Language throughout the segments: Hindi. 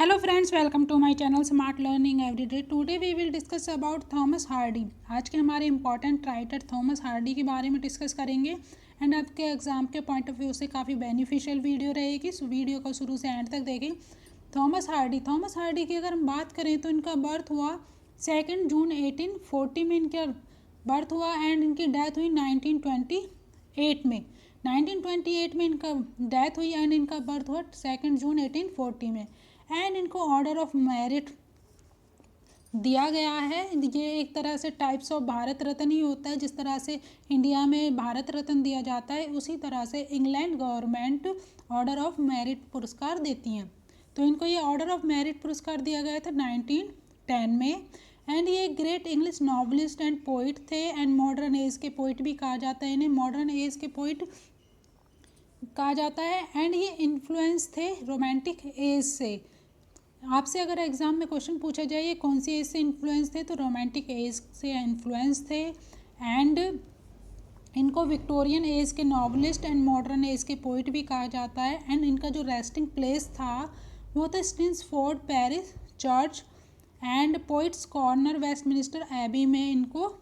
Hello friends, welcome to my channel Smart Learning Everyday. Today we will discuss about Thomas Hardy. आज के हमारे इम्पॉर्टेंट राइटर थॉमस हार्डी के बारे में डिस्कस करेंगे एंड आपके एग्जाम के पॉइंट ऑफ व्यू से काफ़ी बेनिफिशियल वीडियो रहेगी. सो वीडियो को शुरू से एंड तक देखें. थॉमस हार्डी की अगर हम बात करें तो इनका बर्थ हुआ 2 जून 1840 में इनका बर्थ हुआ एंड इनकी डेथ हुई 1928 में. 1928 में इनका डेथ हुई एंड इनका बर्थ हुआ 2 जून 1840 में. एंड इनको ऑर्डर ऑफ मेरिट दिया गया है. ये एक तरह से टाइप्स ऑफ भारत रत्न ही होता है. जिस तरह से इंडिया में भारत रत्न दिया जाता है उसी तरह से England government order of merit पुरस्कार देती हैं. तो इनको ये ऑर्डर ऑफ मेरिट पुरस्कार दिया गया था 1910 में. एंड ये great English novelist and poet थे एंड मॉडर्न एज के पोइट भी कहा जाता है. इन्हें मॉडर्न एज के पोइट कहा जाता है. एंड ये इन्फ्लुएंस थे रोमांटिक एज से. आपसे अगर एग्ज़ाम में क्वेश्चन पूछा जाए ये कौन सी एज से इन्फ्लुएंस थे तो रोमांटिक एज से इन्फ्लुएंस थे. एंड इनको विक्टोरियन एज के नॉवलिस्ट एंड मॉडर्न एज के पोइट भी कहा जाता है. एंड इनका जो रेस्टिंग प्लेस था वो था Stinsford Parish Church and Poets Corner Westminster Abbey में इनको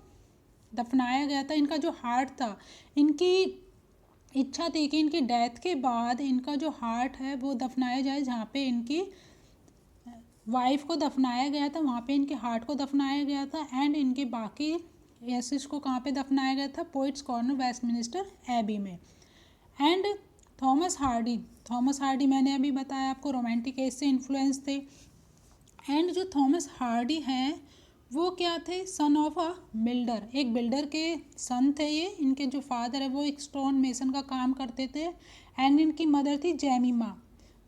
दफनाया गया था. इनका जो हार्ट था, इनकी इच्छा थी कि इनकी डेथ के बाद इनका जो हार्ट है वो दफनाया जाए जहाँ पे इनकी वाइफ को दफनाया गया था वहाँ पे इनके हार्ट को दफनाया गया था. एंड इनके बाकी एसिस को कहाँ पे दफनाया गया था? पोइट्स कॉर्नर वेस्टमिनिस्टर एबी में. एंड थॉमस हार्डी मैंने अभी बताया आपको रोमांटिक एज से इन्फ्लुएंस थे. एंड जो थॉमस हार्डी हैं वो क्या थे? Son of a builder. एक बिल्डर के सन थे ये. इनके जो फादर है वो एक स्टोन मेसन का काम करते थे. एंड इनकी मदर थी जेमिमा.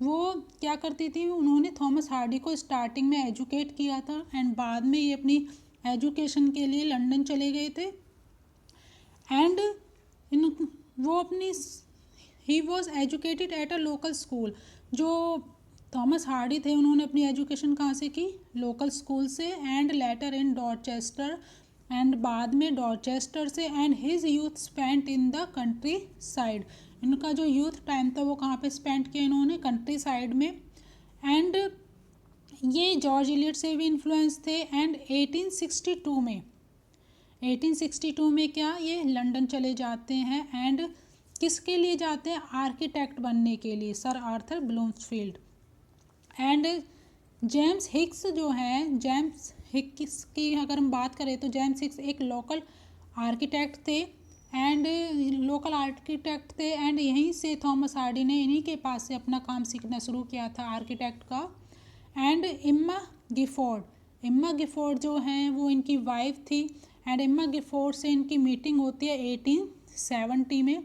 वो क्या करती थी? उन्होंने थॉमस हार्डी को स्टार्टिंग में एजुकेट किया था एंड बाद में ये अपनी एजुकेशन के लिए लंदन चले गए थे. एंड वो अपनी he was educated at a local school. जो थॉमस हार्डी थे उन्होंने अपनी एजुकेशन कहाँ से की? लोकल स्कूल से. And later in Dorchester and बाद में डॉर्चेस्टर से. And his youth spent in the country side. इनका जो यूथ टाइम था वो कहाँ पे स्पेंड किया इन्होंने? कंट्री साइड में. एंड ये जॉर्ज इलियट से भी इन्फ्लुएंस थे. एंड 1862 में क्या ये लंदन चले जाते हैं. एंड किसके लिए जाते हैं? आर्किटेक्ट बनने के लिए, sir Arthur Bloomfield. And James Hicks जो हैं, जेम्स हिक्स की अगर हम बात करें तो जेम्स हिक्स एक लोकल आर्किटेक्ट थे. एंड यहीं से थॉमस हार्डी ने इन्हीं के पास से अपना काम सीखना शुरू किया था आर्किटेक्ट का. एंड इम्मा गिफोर्ड जो हैं वो इनकी वाइफ थी. एंड इम्मा गिफोर्ड से इनकी मीटिंग होती है 1870 में.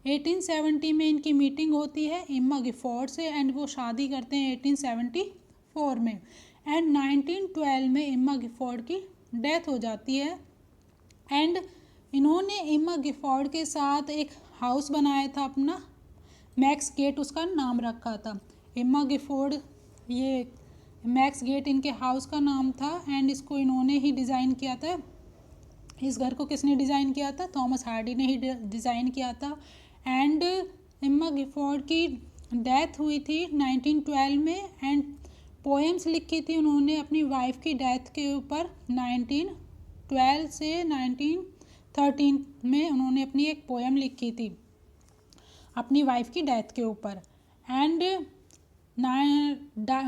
1870 में इनकी मीटिंग होती है इम्मा गिफोर्ड से. एंड वो शादी करते हैं 1874 में. एंड 1912 में इम्मा गिफोर्ड की डेथ हो जाती है. एंड इन्होंने इम्मा गिफोर्ड के साथ एक हाउस बनाया था अपना, मैक्स गेट उसका नाम रखा था. इम्मा गिफोर्ड, ये मैक्स गेट इनके हाउस का नाम था. एंड इसको इन्होंने ही डिज़ाइन किया था. इस घर को किसने डिज़ाइन किया था? थॉमस हार्डी ने ही डिज़ाइन किया था. एंड इम्मा गिफोर्ड की डेथ हुई थी 1912 में. एंड पोएम्स लिखी थी उन्होंने अपनी वाइफ की डेथ के ऊपर. 1912 से 1913 में उन्होंने अपनी एक पोएम लिखी थी अपनी वाइफ की डेथ के ऊपर. एंड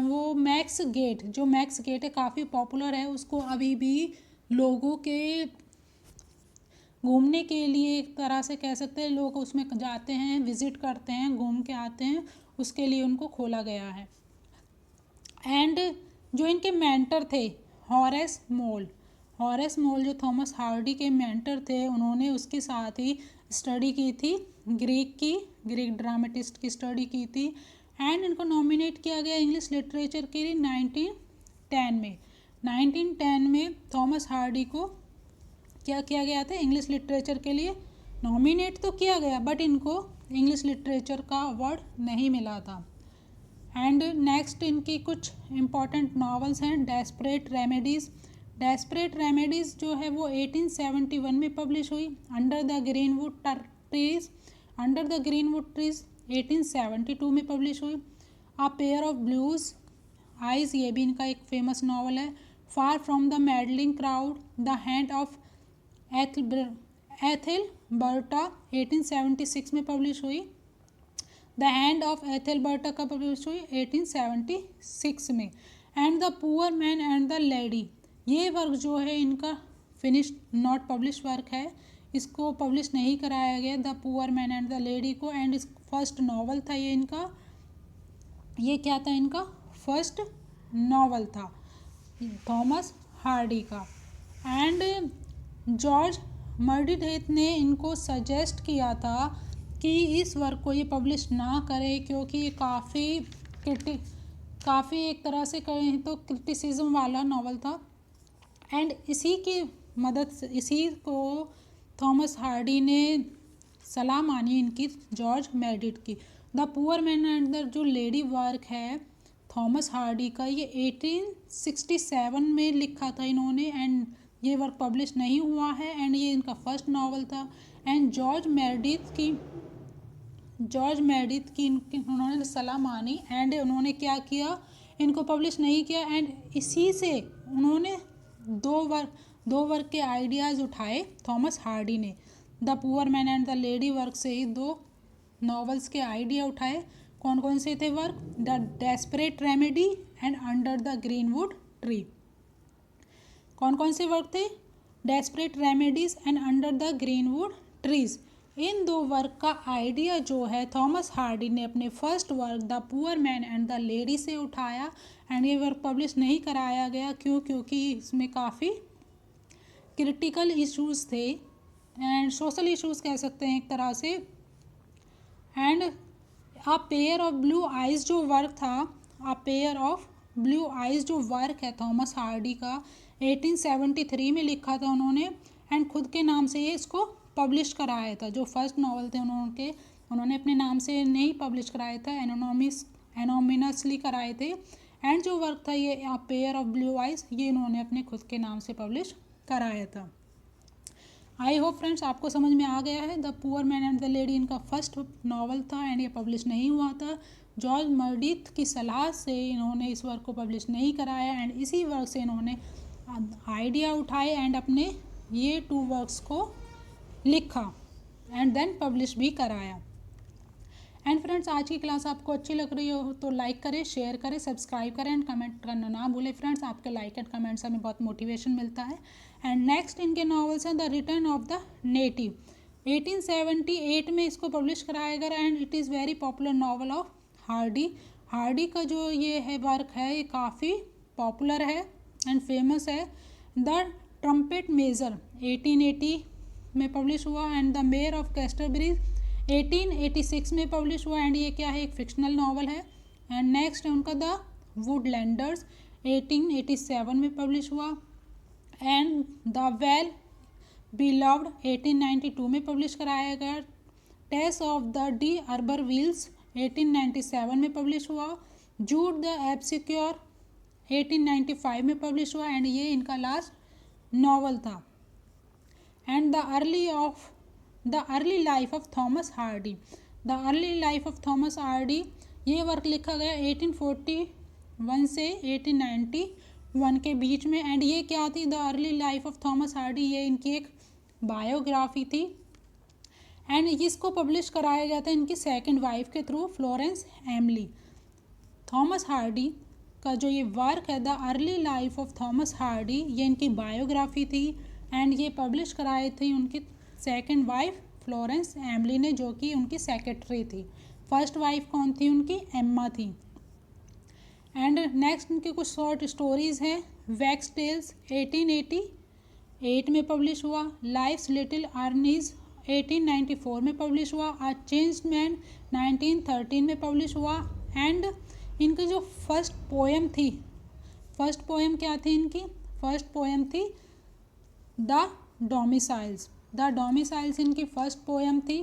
वो मैक्स गेट है काफ़ी पॉपुलर है. उसको अभी भी लोगों के घूमने के लिए एक तरह से कह सकते हैं, लोग उसमें जाते हैं, विज़िट करते हैं, घूम के आते हैं, उसके लिए उनको खोला गया है. एंड जो इनके मेंटर थे हॉरेस मोल जो थॉमस हार्डी के मेंटर थे, उन्होंने उसके साथ ही स्टडी की थी ग्रीक ड्रामेटिस्ट की स्टडी की थी. एंड इनको नॉमिनेट किया गया इंग्लिश लिटरेचर के लिए 1910 में थॉमस हार्डी को क्या किया गया था? इंग्लिश लिटरेचर के लिए नॉमिनेट तो किया गया बट इनको इंग्लिश लिटरेचर का अवार्ड नहीं मिला था. एंड नेक्स्ट इनकी कुछ इम्पॉर्टेंट नॉवेल्स हैं. डेस्परेट रेमेडीज़ जो है वो 1871 में पब्लिश हुई. अंडर द ग्रीनवुड ट्रीज 1872 में पब्लिश हुई. A pair of blues eyes, ये भी इनका एक फेमस नावल है। Far from the meddling crowd, the hand of Ethelberta 1876 में पब्लिश हुई। द हैंड ऑफ एथिलबर्टा कब पब्लिश हुई? 1876 में। And the poor man and the lady, ये वर्क जो है इनका फिनिश नॉट पब्लिश वर्क है, इसको पब्लिश नहीं कराया गया the poor man and the lady को। एंड इस फर्स्ट नावल था ये इनका, ये क्या था इनका फर्स्ट नावल था थॉमस हार्डी का। एंड जॉर्ज मर्डिडेथ ने इनको सजेस्ट किया था कि इस वर्क को ये पब्लिश ना करें क्योंकि ये काफ़ी एक तरह से कहें तो क्रिटिसिज्म वाला नावल था। एंड इसी की मदद से, इसी को थॉमस हार्डी ने सलाह मानी इनकी जॉर्ज मेरिडिथ की। The poor man and the जो लेडी वर्क है थॉमस हार्डी का, ये 1867 में लिखा था इन्होंने। एंड ये वर्क पब्लिश नहीं हुआ है एंड ये इनका फर्स्ट नावल था। एंड जॉर्ज मेरिडिथ की उन्होंने सलाह मानी एंड उन्होंने क्या किया, इनको पब्लिश नहीं किया। एंड इसी से उन्होंने दो वर्क के आइडियाज़ उठाए थॉमस हार्डी ने। The poor man and the lady work से ही दो नॉवेल्स के आइडिया उठाए। कौन कौन से थे work? The desperate remedy and under the greenwood tree. कौन कौन से वर्क थे? Desperate remedies and under the greenwood trees. इन दो वर्क का आइडिया जो है थॉमस हार्डी ने अपने first work the poor man and the lady से उठाया। एंड ये वर्क पब्लिश नहीं कराया गया क्योंकि इसमें काफ़ी क्रिटिकल इश्यूज थे एंड सोशल इश्यूज कह सकते हैं एक तरह से। And a pair of blue eyes जो वर्क था, अ पेयर ऑफ ब्लू आइज जो वर्क है थॉमस हार्डी का 1873 में लिखा था उन्होंने। एंड खुद के नाम से ये इसको पब्लिश कराया था। जो फर्स्ट नावल थे उन्होंने अपने नाम से नहीं पब्लिश कराया था, एनोनिमसली कराए थे। एंड जो वर्क था ये अ पेयर ऑफ ब्लू आइज, ये इन्होंने अपने खुद के नाम से पब्लिश कराया था। आई होप फ्रेंड्स आपको समझ में आ गया है। The poor man and the lady इनका फर्स्ट नावल था एंड ये पब्लिश नहीं हुआ था। जॉर्ज मर्डिथ की सलाह से इन्होंने इस वर्क को पब्लिश नहीं कराया एंड इसी वर्क से इन्होंने आइडिया उठाए एंड अपने ये 2 वर्क्स को लिखा एंड देन पब्लिश भी कराया। एंड फ्रेंड्स आज की क्लास आपको अच्छी लग रही हो तो लाइक करें, शेयर करें, सब्सक्राइब करें एंड कमेंट करना ना भूलें फ्रेंड्स। आपके लाइक एंड कमेंट्स हमें बहुत मोटिवेशन मिलता है। एंड नेक्स्ट इनके नॉवेल्स हैं the return of the native. 1878 में इसको पब्लिश कराया गया and it is very popular novel of Hardy का जो ये है वर्क है ये काफ़ी पॉपुलर है एंड फेमस है। द ट्रम्पेट मेजर 1880 में पब्लिश हुआ and the mayor of Casterbridge 1886 में पब्लिश हुआ एंड ये क्या है एक फिक्शनल नावल है। एंड नेक्स्ट है उनका द वुडलैंडर्स 1887 में पब्लिश हुआ। एंड द वेल बिलव्ड 1892 में पब्लिश कराया गया। टेस ऑफ द डी अर्बरविल्स 1897 में पब्लिश हुआ। जूड द एब्सिक्योर 1895 में पब्लिश हुआ एंड ये इनका लास्ट नावल था। And the early life of Thomas Hardy, the early life of Thomas Hardy ये वर्क लिखा गया 1841 से 1891 के बीच में। एंड ये क्या थी the early life of Thomas Hardy, ये इनकी एक बायोग्राफी थी एंड इसको पब्लिश कराया गया था इनकी सेकंड वाइफ के through Florence Emily. Thomas Hardy का जो ये वर्क है the early life of Thomas Hardy ये इनकी बायोग्राफी थी एंड ये पब्लिश कराए थे उनकी सेकंड वाइफ फ्लोरेंस एमली ने जो कि उनकी सेक्रेटरी थी। फर्स्ट वाइफ कौन थी उनकी? एम्मा थी। एंड नेक्स्ट उनकी कुछ शॉर्ट स्टोरीज़ हैं। वैक्स टेल्स 1888 में पब्लिश हुआ। लाइफ्स लिटिल अर्नीज 1894 में पब्लिश हुआ। अ चेंज्ड मैन 1913 में पब्लिश हुआ। एंड इनकी जो फर्स्ट पोएम थी, फर्स्ट पोएम क्या थी इनकी? फर्स्ट पोएम थी द डोमिसाइल्स इनकी फर्स्ट पोएम थी।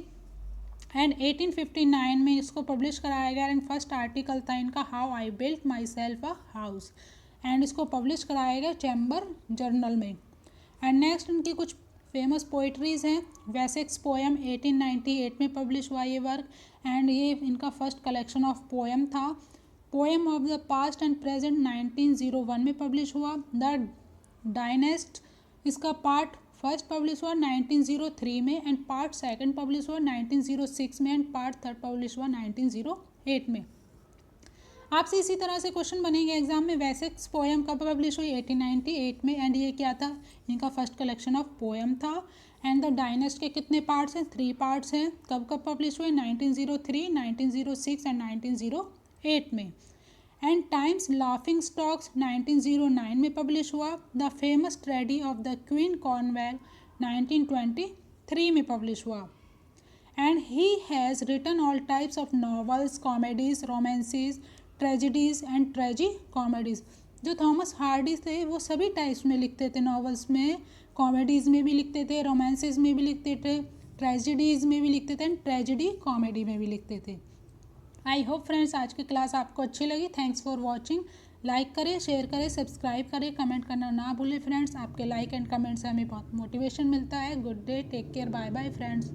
एंड 1859 में इसको पब्लिश कराया गया एंड फर्स्ट आर्टिकल था इनका how I built my self a house and इसको पब्लिश कराया गया चैम्बर जर्नल में। एंड नेक्स्ट उनकी कुछ फेमस पोइट्रीज़ हैं। वेसेक्स पोएम 1898 में पब्लिश हुआ ये वर्क एंड ये इनका फर्स्ट कलेक्शन ऑफ पोएम था। Poem of the past and present 1901 में पब्लिश हुआ। द डायनेस्ट इसका पार्ट फर्स्ट पब्लिश हुआ 1903 में एंड पार्ट सेकंड पब्लिश हुआ 1906 में एंड पार्ट थर्ड पब्लिश हुआ 1908 में। आपसे इसी तरह से क्वेश्चन बनेंगे एग्जाम में। वैसेक्स पोएम कब पब्लिश हुई? 1898 में एंड ये क्या था? इनका फर्स्ट कलेक्शन ऑफ पोएम था। एंड द डायनेस्ट के कितने पार्ट्स हैं? 3 पार्ट्स हैं। कब कब पब्लिश हुए? 1903, 1906 एंड 1908 में। एंड टाइम्स लाफिंग स्टॉक्स 1909 में पब्लिश हुआ। The famous tragedy of the queen Cornwall 1923 में पब्लिश हुआ। And he has written all types of novels, comedies, romances, tragedies and tragi comedies. जो थॉमस हार्डी थे वो सभी टाइप्स में लिखते थे। नॉवेल्स में, कॉमेडीज़ में भी लिखते थे, रोमांसेस में भी लिखते थे, ट्रेजिडीज़ में भी लिखते थे एंड ट्रेजिडी कॉमेडी में भी लिखते थे। आई होप फ्रेंड्स आज की क्लास आपको अच्छी लगी। Thanks for watching. लाइक करें, शेयर करें, सब्सक्राइब करें, कमेंट करना ना भूलें फ्रेंड्स। आपके लाइक एंड कमेंट से हमें बहुत मोटिवेशन मिलता है। Good day, take care, bye bye friends.